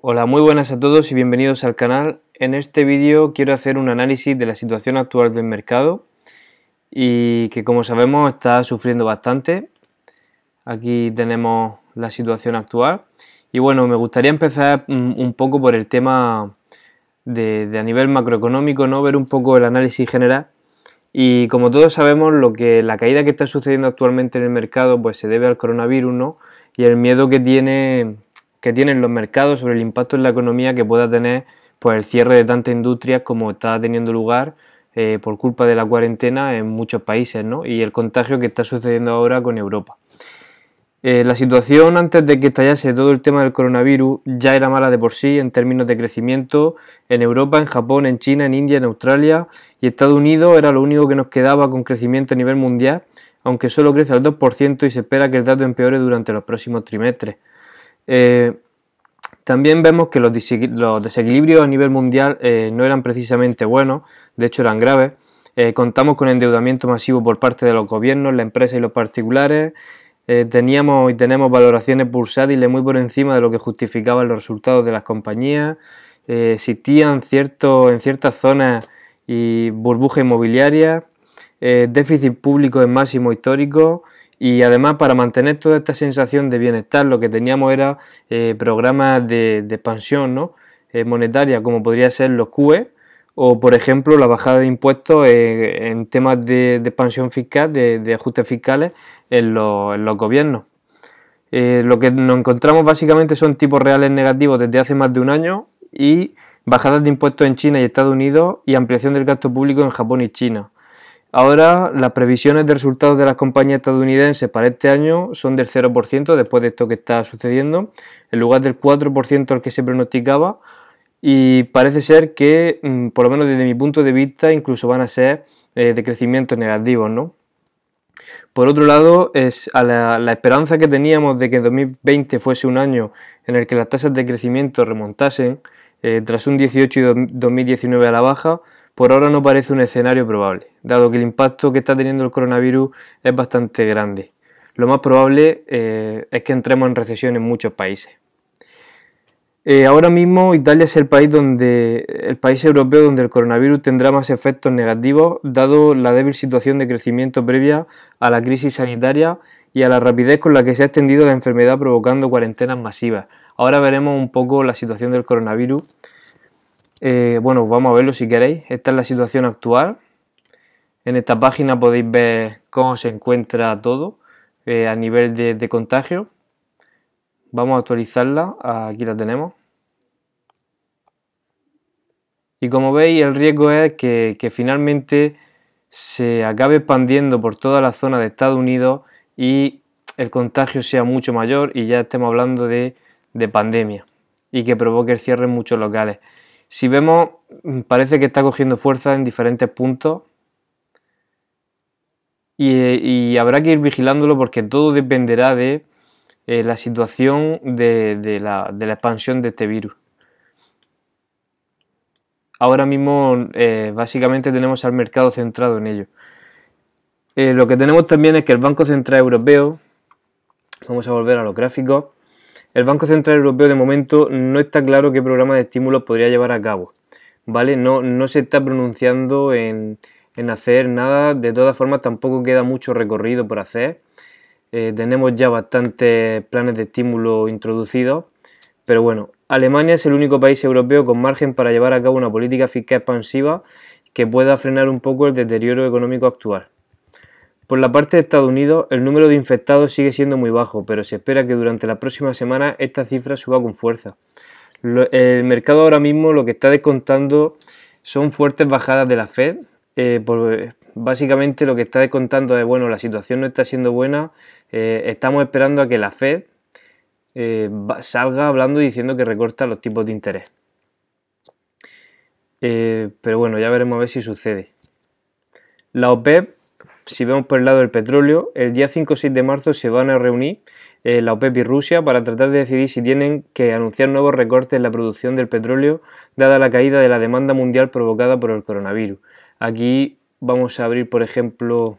Hola, muy buenas a todos y bienvenidos al canal. En este vídeo quiero hacer un análisis de la situación actual del mercado y que, como sabemos, está sufriendo bastante. Aquí tenemos la situación actual y bueno, me gustaría empezar un poco por el tema de a nivel macroeconómico, ¿no? Ver un poco el análisis general. Y como todos sabemos, la caída que está sucediendo actualmente en el mercado pues se debe al coronavirus, ¿no? Y el miedo que tienen los mercados sobre el impacto en la economía que pueda tener pues el cierre de tantas industrias como está teniendo lugar por culpa de la cuarentena en muchos países, ¿no? Y el contagio que está sucediendo ahora con Europa. La situación antes de que estallase todo el tema del coronavirus ya era mala de por sí en términos de crecimiento en Europa, en Japón, en China, en India, en Australia y Estados Unidos era lo único que nos quedaba con crecimiento a nivel mundial, aunque solo crece al 2% y se espera que el dato empeore durante los próximos trimestres. También vemos que los desequilibrios a nivel mundial no eran precisamente buenos, de hecho eran graves. Contamos con endeudamiento masivo por parte de los gobiernos, las empresas y los particulares. Teníamos y tenemos valoraciones bursátiles muy por encima de lo que justificaban los resultados de las compañías. Existían en ciertas zonas y burbujas inmobiliarias, déficit público en máximo histórico. Y además, para mantener toda esta sensación de bienestar, lo que teníamos era programas de expansión, ¿no? Monetaria, como podría ser los QE, o por ejemplo la bajada de impuestos en temas de expansión fiscal, de ajustes fiscales en los gobiernos. Lo que nos encontramos básicamente son tipos reales negativos desde hace más de un año y bajadas de impuestos en China y Estados Unidos y ampliación del gasto público en Japón y China. Ahora las previsiones de resultados de las compañías estadounidenses para este año son del 0% después de esto que está sucediendo, en lugar del 4% al que se pronosticaba, y parece ser que, por lo menos desde mi punto de vista, incluso van a ser de crecimientos negativos, ¿no? Por otro lado, la esperanza que teníamos de que 2020 fuese un año en el que las tasas de crecimiento remontasen, tras un 18 y 2019 a la baja, por ahora no parece un escenario probable, dado que el impacto que está teniendo el coronavirus es bastante grande. Lo más probable es que entremos en recesión en muchos países. Ahora mismo Italia es el país europeo donde el coronavirus tendrá más efectos negativos, dado la débil situación de crecimiento previa a la crisis sanitaria y a la rapidez con la que se ha extendido la enfermedad provocando cuarentenas masivas. Ahora veremos un poco la situación del coronavirus. Bueno, vamos a verlo si queréis. Esta es la situación actual. En esta página podéis ver cómo se encuentra todo a nivel de contagio. Vamos a actualizarla, aquí la tenemos. Y como veis, el riesgo es que finalmente se acabe expandiendo por toda la zona de Estados Unidos y el contagio sea mucho mayor y ya estemos hablando de pandemia y que provoque el cierre en muchos locales. Si vemos, parece que está cogiendo fuerza en diferentes puntos y habrá que ir vigilándolo porque todo dependerá de la situación de la expansión de este virus. Ahora mismo básicamente tenemos al mercado centrado en ello. Lo que tenemos también es que el Banco Central Europeo, vamos a volver a los gráficos, el Banco Central Europeo de momento no está claro qué programa de estímulos podría llevar a cabo, ¿vale? No se está pronunciando en hacer nada, de todas formas tampoco queda mucho recorrido por hacer. Tenemos ya bastantes planes de estímulo introducidos, pero bueno, Alemania es el único país europeo con margen para llevar a cabo una política fiscal expansiva que pueda frenar un poco el deterioro económico actual. Por la parte de Estados Unidos, el número de infectados sigue siendo muy bajo, pero se espera que durante las próximas semanas esta cifra suba con fuerza. El mercado ahora mismo lo que está descontando son fuertes bajadas de la Fed. Básicamente lo que está descontando es, bueno, la situación no está siendo buena, estamos esperando a que la Fed salga hablando y diciendo que recorta los tipos de interés. Pero bueno, ya veremos a ver si sucede. La OPEP, si vemos por el lado del petróleo, el día 5 o 6 de marzo se van a reunir la OPEP y Rusia para tratar de decidir si tienen que anunciar nuevos recortes en la producción del petróleo dada la caída de la demanda mundial provocada por el coronavirus. Aquí vamos a abrir, por ejemplo,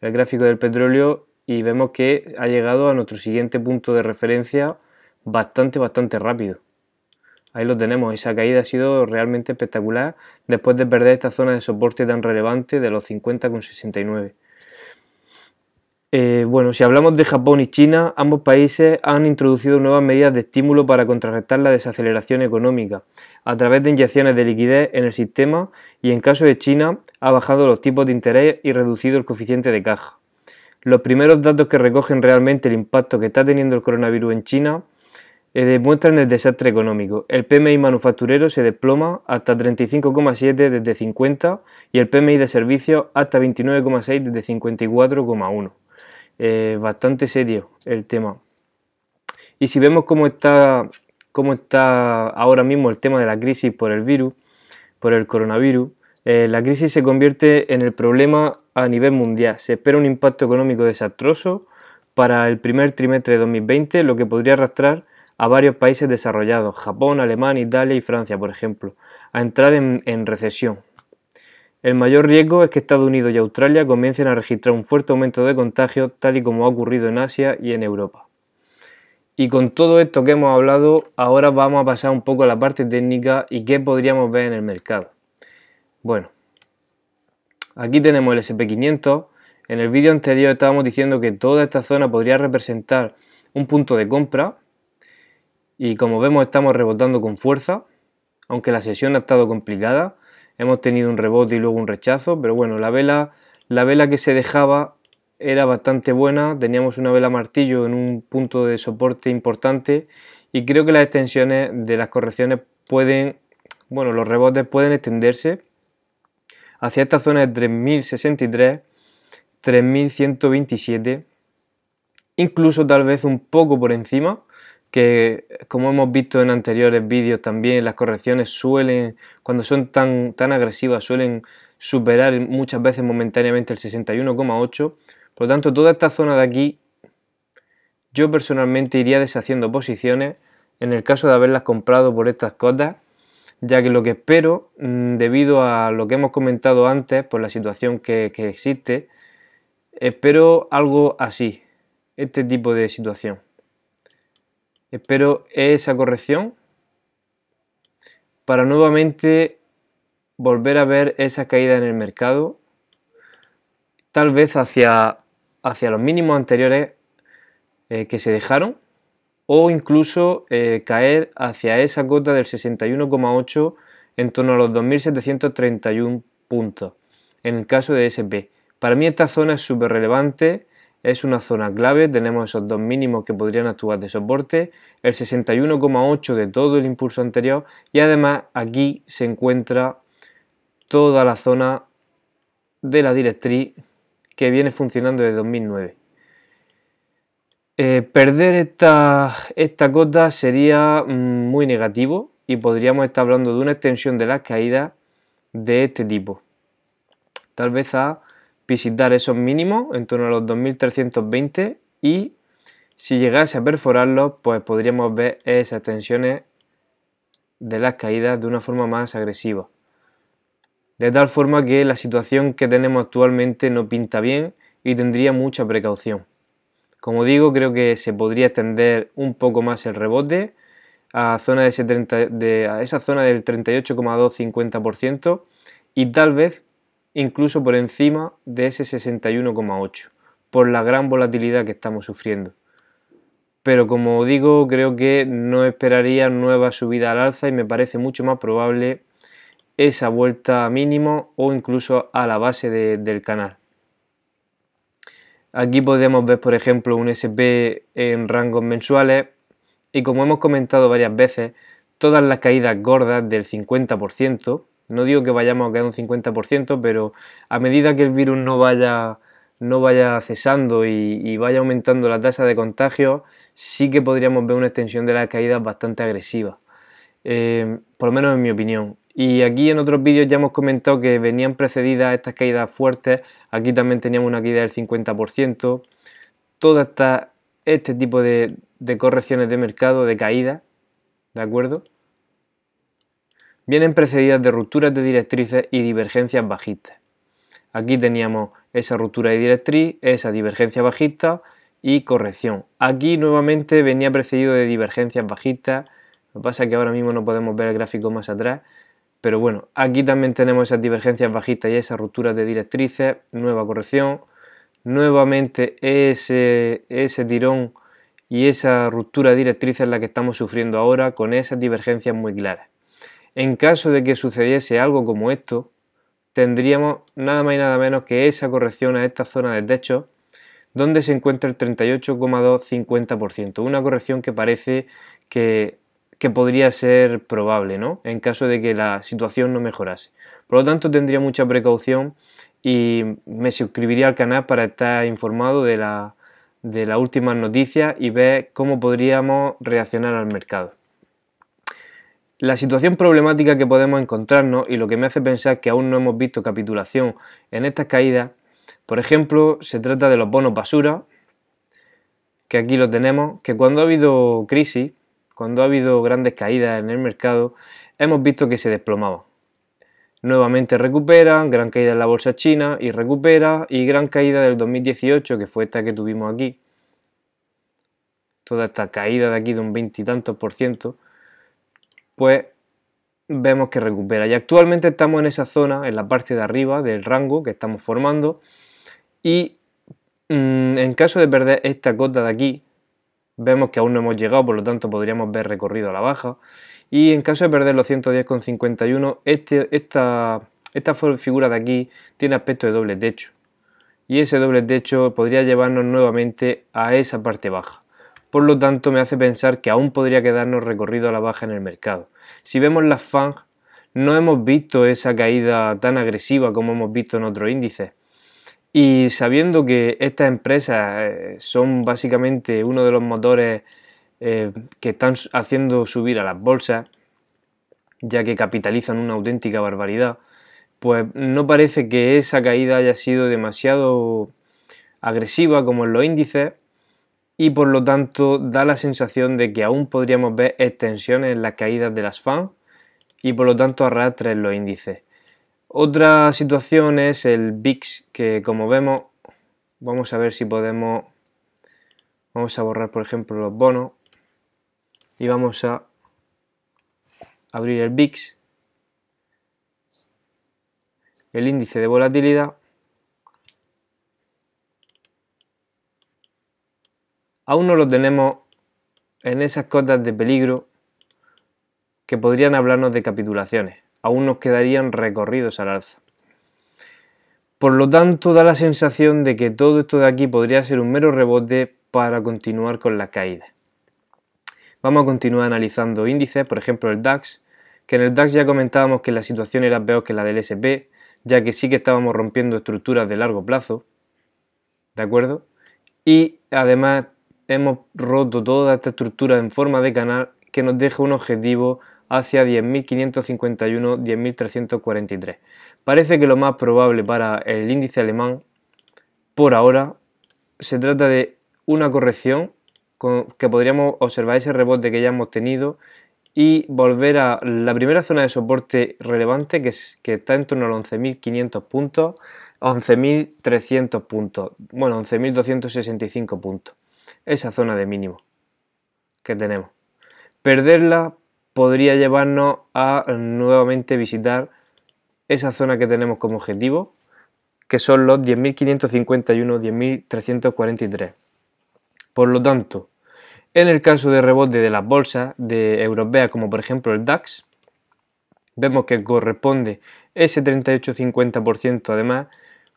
el gráfico del petróleo y vemos que ha llegado a nuestro siguiente punto de referencia bastante rápido. Ahí lo tenemos, esa caída ha sido realmente espectacular después de perder esta zona de soporte tan relevante de los 50,69. Bueno, si hablamos de Japón y China, ambos países han introducido nuevas medidas de estímulo para contrarrestar la desaceleración económica a través de inyecciones de liquidez en el sistema y en caso de China ha bajado los tipos de interés y reducido el coeficiente de caja. Los primeros datos que recogen realmente el impacto que está teniendo el coronavirus en China demuestran el desastre económico. El PMI manufacturero se desploma hasta 35,7 desde 50 y el PMI de servicios hasta 29,6 desde 54,1. Bastante serio el tema. Y si vemos cómo está ahora mismo el tema de la crisis por el virus, por el coronavirus, la crisis se convierte en el problema a nivel mundial. Se espera un impacto económico desastroso para el primer trimestre de 2020, lo que podría arrastrar a varios países desarrollados, Japón, Alemania, Italia y Francia, por ejemplo, a entrar en recesión. El mayor riesgo es que Estados Unidos y Australia comiencen a registrar un fuerte aumento de contagios, tal y como ha ocurrido en Asia y en Europa. Y con todo esto que hemos hablado, ahora vamos a pasar un poco a la parte técnica y qué podríamos ver en el mercado. Bueno, aquí tenemos el SP500. En el vídeo anterior estábamos diciendo que toda esta zona podría representar un punto de compra y como vemos estamos rebotando con fuerza, aunque la sesión ha estado complicada. Hemos tenido un rebote y luego un rechazo, pero bueno, la vela que se dejaba era bastante buena, teníamos una vela martillo en un punto de soporte importante y creo que las extensiones de las correcciones los rebotes pueden extenderse hacia esta zona de 3063, 3127, incluso tal vez un poco por encima, que como hemos visto en anteriores vídeos también, las correcciones cuando son tan agresivas, suelen superar muchas veces momentáneamente el 61,8. Por lo tanto, toda esta zona de aquí, yo personalmente iría deshaciendo posiciones en el caso de haberlas comprado por estas cotas, ya que lo que espero, debido a lo que hemos comentado antes, por la situación que existe, espero algo así, este tipo de situación. Espero esa corrección para nuevamente volver a ver esa caída en el mercado, tal vez hacia los mínimos anteriores que se dejaron o incluso caer hacia esa cota del 61,8 en torno a los 2.731 puntos en el caso de SP. Para mí esta zona es súper relevante. Es una zona clave, tenemos esos dos mínimos que podrían actuar de soporte, el 61,8 de todo el impulso anterior y además aquí se encuentra toda la zona de la directriz que viene funcionando desde 2009. Perder esta cota sería muy negativo y podríamos estar hablando de una extensión de las caídas de este tipo. Tal vez a visitar esos mínimos en torno a los 2320 y si llegase a perforarlos pues podríamos ver esas tensiones de las caídas de una forma más agresiva, de tal forma que la situación que tenemos actualmente no pinta bien y tendría mucha precaución. Como digo, creo que se podría extender un poco más el rebote a esa zona del 38,2-50% y tal vez incluso por encima de ese 61,8 por la gran volatilidad que estamos sufriendo. Pero como digo, creo que no esperaría nueva subida al alza y me parece mucho más probable esa vuelta a mínimo o incluso a la base del canal. Aquí podemos ver, por ejemplo, un SP en rangos mensuales y como hemos comentado varias veces, todas las caídas gordas del 50%, no digo que vayamos a caer un 50%, pero a medida que el virus no vaya cesando y vaya aumentando la tasa de contagio, sí que podríamos ver una extensión de las caídas bastante agresiva, por lo menos en mi opinión. Y aquí en otros vídeos ya hemos comentado que venían precedidas estas caídas fuertes, aquí también teníamos una caída del 50%, todas este tipo de correcciones de mercado, de caída, ¿de acuerdo? Vienen precedidas de rupturas de directrices y divergencias bajistas. Aquí teníamos esa ruptura de directriz, esa divergencia bajista y corrección. Aquí nuevamente venía precedido de divergencias bajistas. Lo que pasa es que ahora mismo no podemos ver el gráfico más atrás. Pero bueno, aquí también tenemos esas divergencias bajistas y esas rupturas de directrices, nueva corrección. Nuevamente ese tirón y esa ruptura de directrices es la que estamos sufriendo ahora con esas divergencias muy claras. En caso de que sucediese algo como esto, tendríamos nada más y nada menos que esa corrección a esta zona de techo donde se encuentra el 38,250%, una corrección que parece que podría ser probable, ¿no? En caso de que la situación no mejorase. Por lo tanto, tendría mucha precaución y me suscribiría al canal para estar informado de las últimas noticias y ver cómo podríamos reaccionar al mercado. La situación problemática que podemos encontrarnos y lo que me hace pensar que aún no hemos visto capitulación en estas caídas, por ejemplo, se trata de los bonos basura, que aquí lo tenemos, que cuando ha habido crisis, cuando ha habido grandes caídas en el mercado, hemos visto que se desplomaban. Nuevamente recuperan, gran caída en la bolsa china y recupera, y gran caída del 2018, que fue esta que tuvimos aquí. Toda esta caída de aquí de un 20 y tantos %, pues vemos que recupera. Y actualmente estamos en esa zona, en la parte de arriba del rango que estamos formando, y en caso de perder esta cota de aquí, vemos que aún no hemos llegado, por lo tanto podríamos ver recorrido a la baja. Y en caso de perder los 110,51, esta figura de aquí tiene aspecto de doble techo. Y ese doble techo podría llevarnos nuevamente a esa parte baja. Por lo tanto, me hace pensar que aún podría quedarnos recorrido a la baja en el mercado. Si vemos las FANG, no hemos visto esa caída tan agresiva como hemos visto en otros índices. Y sabiendo que estas empresas son básicamente uno de los motores que están haciendo subir a las bolsas, ya que capitalizan una auténtica barbaridad, pues no parece que esa caída haya sido demasiado agresiva como en los índices, y por lo tanto da la sensación de que aún podríamos ver extensiones en las caídas de las FANG y por lo tanto arrastre en los índices. Otra situación es el VIX, que como vemos, vamos a ver si podemos, vamos a borrar por ejemplo los bonos y vamos a abrir el VIX, el índice de volatilidad. Aún no lo tenemos en esas cotas de peligro que podrían hablarnos de capitulaciones. Aún nos quedarían recorridos al alza. Por lo tanto, da la sensación de que todo esto de aquí podría ser un mero rebote para continuar con las caídas. Vamos a continuar analizando índices, por ejemplo el DAX, que en el DAX ya comentábamos que la situación era peor que la del SP, ya que sí que estábamos rompiendo estructuras de largo plazo, ¿de acuerdo? Y además hemos roto toda esta estructura en forma de canal que nos deja un objetivo hacia 10.551, 10.343. Parece que lo más probable para el índice alemán, por ahora, se trata de una corrección que podríamos observar ese rebote que ya hemos tenido y volver a la primera zona de soporte relevante que está en torno a los 11.500 puntos, 11.300 puntos, bueno, 11.265 puntos, esa zona de mínimo que tenemos. Perderla podría llevarnos a nuevamente visitar esa zona que tenemos como objetivo, que son los 10.551, 10.343. Por lo tanto, en el caso de rebote de las bolsas de europeas, como por ejemplo el DAX, vemos que corresponde ese 38,50% además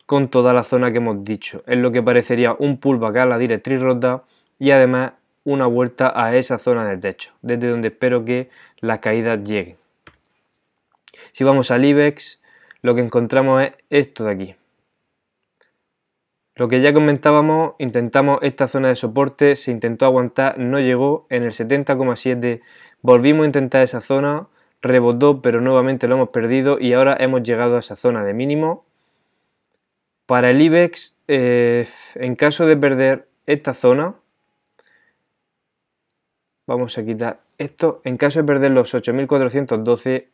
con toda la zona que hemos dicho, es lo que parecería un pullback a la directriz rota y además una vuelta a esa zona de techo, desde donde espero que las caídas lleguen. Si vamos al IBEX, lo que encontramos es esto de aquí. Lo que ya comentábamos, intentamos esta zona de soporte, se intentó aguantar, no llegó, en el 70,7 volvimos a intentar esa zona, rebotó pero nuevamente lo hemos perdido y ahora hemos llegado a esa zona de mínimo. Para el IBEX, en caso de perder esta zona, Vamos a quitar esto. En caso de perder los 8.412,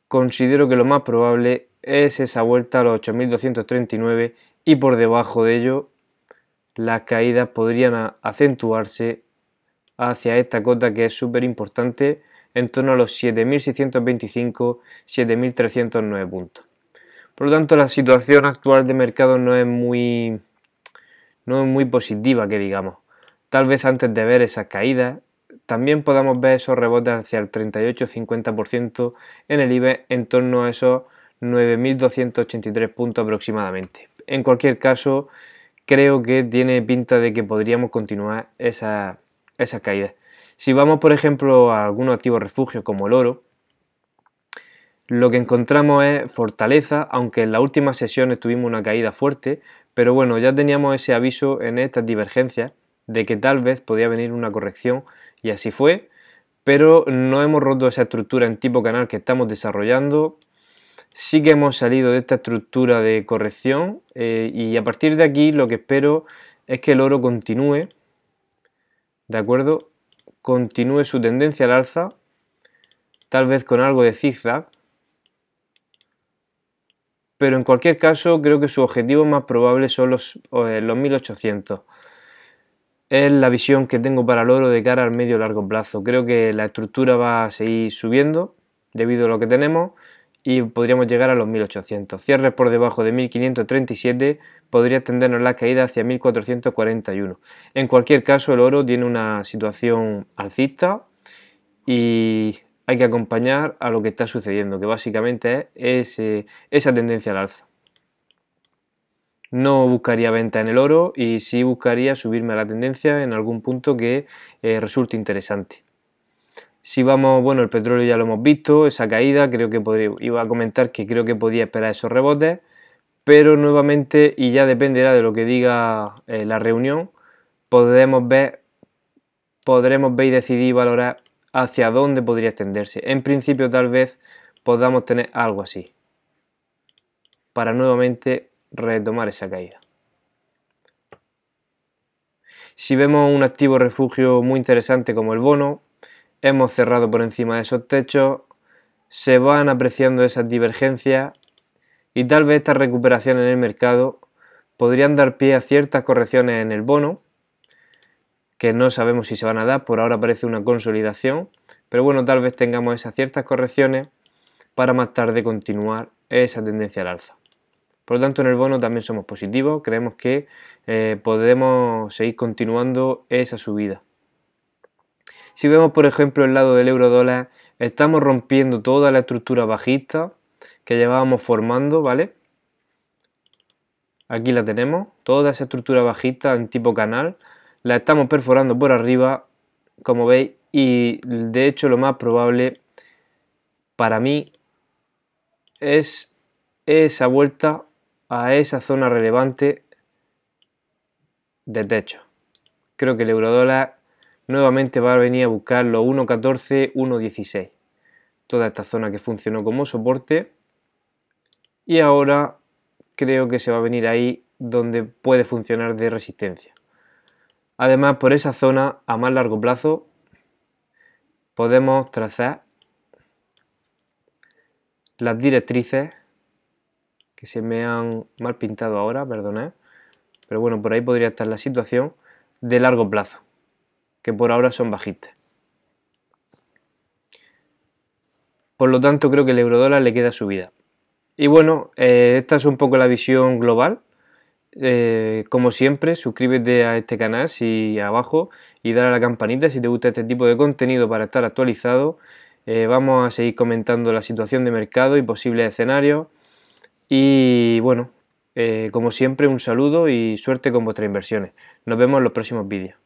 considero que lo más probable es esa vuelta a los 8.239 y por debajo de ello las caídas podrían acentuarse hacia esta cota que es súper importante, en torno a los 7.625, 7.309 puntos. Por lo tanto, la situación actual de mercado no es muy positiva, que digamos. Tal vez antes de ver esas caídas, también podamos ver esos rebotes hacia el 38-50% en el IBEX, en torno a esos 9.283 puntos aproximadamente. En cualquier caso, creo que tiene pinta de que podríamos continuar esa caída. Si vamos, por ejemplo, a algunos activos refugios como el oro, lo que encontramos es fortaleza, aunque en las últimas sesiones tuvimos una caída fuerte, pero bueno, ya teníamos ese aviso en estas divergencias de que tal vez podía venir una corrección y así fue, pero no hemos roto esa estructura en tipo canal que estamos desarrollando. Sí que hemos salido de esta estructura de corrección y a partir de aquí lo que espero es que el oro continúe, ¿de acuerdo? Continúe su tendencia al alza, tal vez con algo de zigzag, pero en cualquier caso creo que su objetivo más probable son los 1800. Es la visión que tengo para el oro de cara al medio y largo plazo. Creo que la estructura va a seguir subiendo debido a lo que tenemos y podríamos llegar a los 1800. Cierres por debajo de 1537 podría extendernos la caída hacia 1441. En cualquier caso, el oro tiene una situación alcista y hay que acompañar a lo que está sucediendo, que básicamente es esa tendencia al alza. No buscaría venta en el oro y sí buscaría subirme a la tendencia en algún punto que resulte interesante. Si vamos, bueno, el petróleo ya lo hemos visto, esa caída, creo que iba a comentar que creo que podía esperar esos rebotes, pero nuevamente, y ya dependerá de lo que diga la reunión, podremos ver y decidir y valorar hacia dónde podría extenderse. En principio tal vez podamos tener algo así, para nuevamente retomar esa caída. Si vemos un activo refugio muy interesante como el bono, hemos cerrado por encima de esos techos, se van apreciando esas divergencias y tal vez estas recuperaciones en el mercado podrían dar pie a ciertas correcciones en el bono, que no sabemos si se van a dar, por ahora parece una consolidación, pero bueno, tal vez tengamos esas ciertas correcciones para más tarde continuar esa tendencia al alza. Por lo tanto, en el bono también somos positivos, creemos que podemos seguir continuando esa subida. Si vemos, por ejemplo, el lado del euro dólar, estamos rompiendo toda la estructura bajista que llevábamos formando, ¿vale? Aquí la tenemos, toda esa estructura bajista en tipo canal, la estamos perforando por arriba, como veis, y de hecho lo más probable para mí es esa vuelta a esa zona relevante de techo. Creo que el eurodólar nuevamente va a venir a buscar los 1.14, 1.16. Toda esta zona que funcionó como soporte. Y ahora creo que se va a venir ahí donde puede funcionar de resistencia. Además, por esa zona a más largo plazo podemos trazar las directrices que se me han mal pintado ahora, perdonad, pero bueno, por ahí podría estar la situación de largo plazo, que por ahora son bajistas. Por lo tanto, creo que el eurodólar le queda subida. Y bueno, esta es un poco la visión global. Como siempre, suscríbete a este canal si abajo y dale a la campanita si te gusta este tipo de contenido para estar actualizado. Vamos a seguir comentando la situación de mercado y posibles escenarios. Y bueno, como siempre, un saludo y suerte con vuestras inversiones. Nos vemos en los próximos vídeos.